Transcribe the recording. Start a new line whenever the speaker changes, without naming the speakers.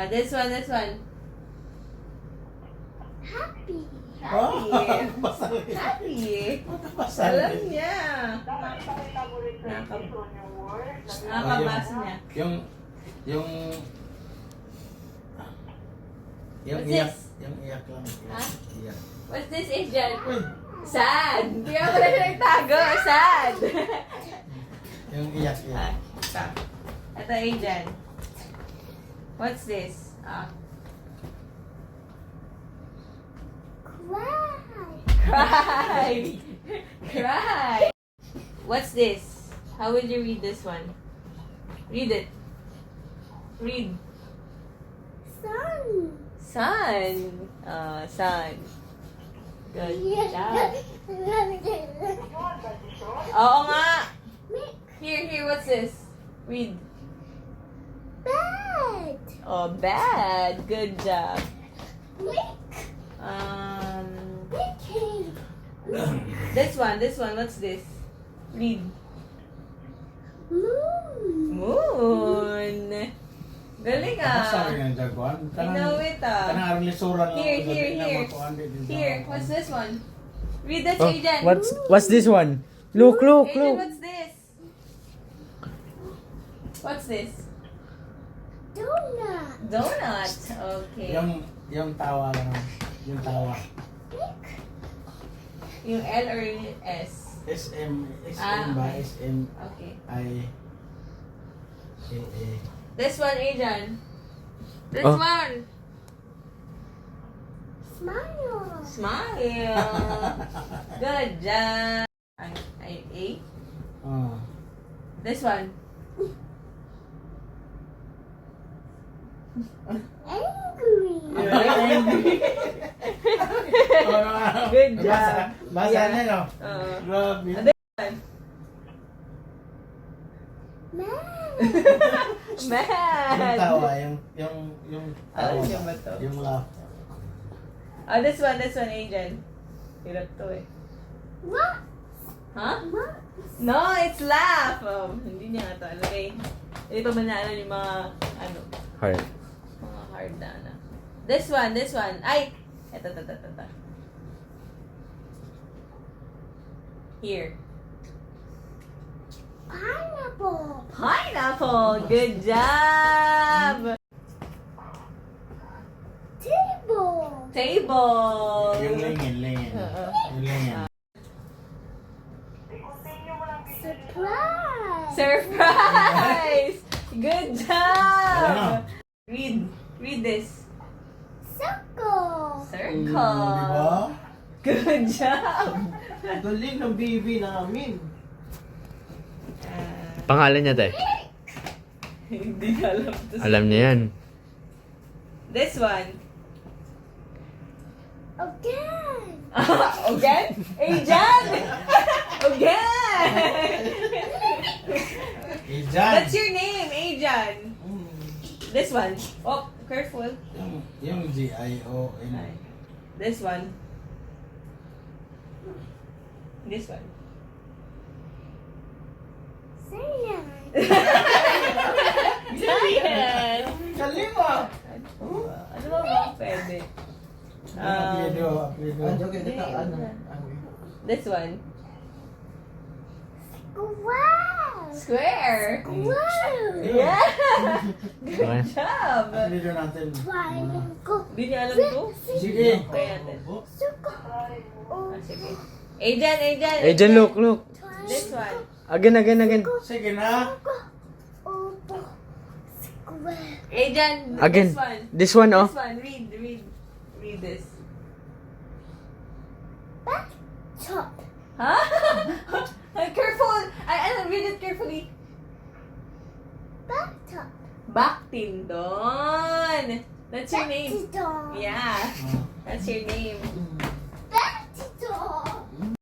This one, this one.
Happy.
Happy.
Basta
Happy.
basta.
Alam niya. Nakakabasa niya.
Yung
What's
iyak,
this?
yung iyak lang.
Ha?
Iyak.
What's this, Angel?
Uy,
Sad. Kaya pala siya nagtago. Sad.
yung iyak, iyak.
Ito. Ito, Angel. What's this?
Cry.
Cry. Cry. What's this? How will you read this one? Read it. Read.
Sun.
Sun. Sun. Good job. Oo nga.
Milk.
Here, what's this? Read.
Bed.
Oh, bad. Good job.
Milk. Mickey.
This one, what's this? Read.
Moon.
Moon. Galing
Basta rin ang jaguan.
You know it
Kanang lisura lang.
Here. Here, what's this one? Read this,
Oh,
Aiden.
what's this one? Look,
Aiden,
look.
what's this? What's this?
Donut.
Donut. Okay.
Yung tawa lang. Yung tawa.
Milk.
Yung L or yung S?
SM ba?
Okay.
SM
Okay.
I
This one, Aiden. This
Oh.
one.
Smile.
Smile. Good job. A.
Oh.
This one.
Angry.
Good job.
Basa
Yeah.
niya, no? Grabe.
Man.
Yung
Mad.
tawa, yung
Alam niyo ba to?
yung laugh.
This one, Angel. Hirap to eh.
What?
Huh?
What?
No, it's laugh. Oh, hindi niya nga to. Alagay. Hindi pa ba naalala yung mga,
Heart.
mga hard na ano. This one. Ay! Ito. Here.
Pineapple.
Pineapple! Good job! Table!
Yung lingin. Yung lingin.
Surprise.
Surprise! Good job!
Ano?
Read this.
Circle.
Circle.
Di ba?
Good job!
Galing ng baby namin.
Pangalan niya, te.
Hindi ko alam to.
Alam niya yan.
This one.
Again.
Again? Ajan! Again!
Ijan.
That's your name, Ajan. This one. Oh, careful.
Yung G-I-O-N.
This one. This one.
Cyan.
Giant!
Galing ah!
Ano ba ba pwede?
Apelido.
Okay, dito, ano?
This one.
Wow.
Square.
Wow.
Yeah!
Okay.
Good job!
Apelido natin.
Triangle.
Hindi niya alam to?
Sige.
Kaya natin.
Circle.
Sige. Ajan!
Ajan, look.
This one.
Again.
Sige na.
Oval. Square.
Ajan!
Again.
This one.
This one, oh.
This one. Read this.
Back. Top.
Huh? Careful! Read it carefully.
Back top.
Baktindon. That's your name.
Dog.
Yeah. That's your name.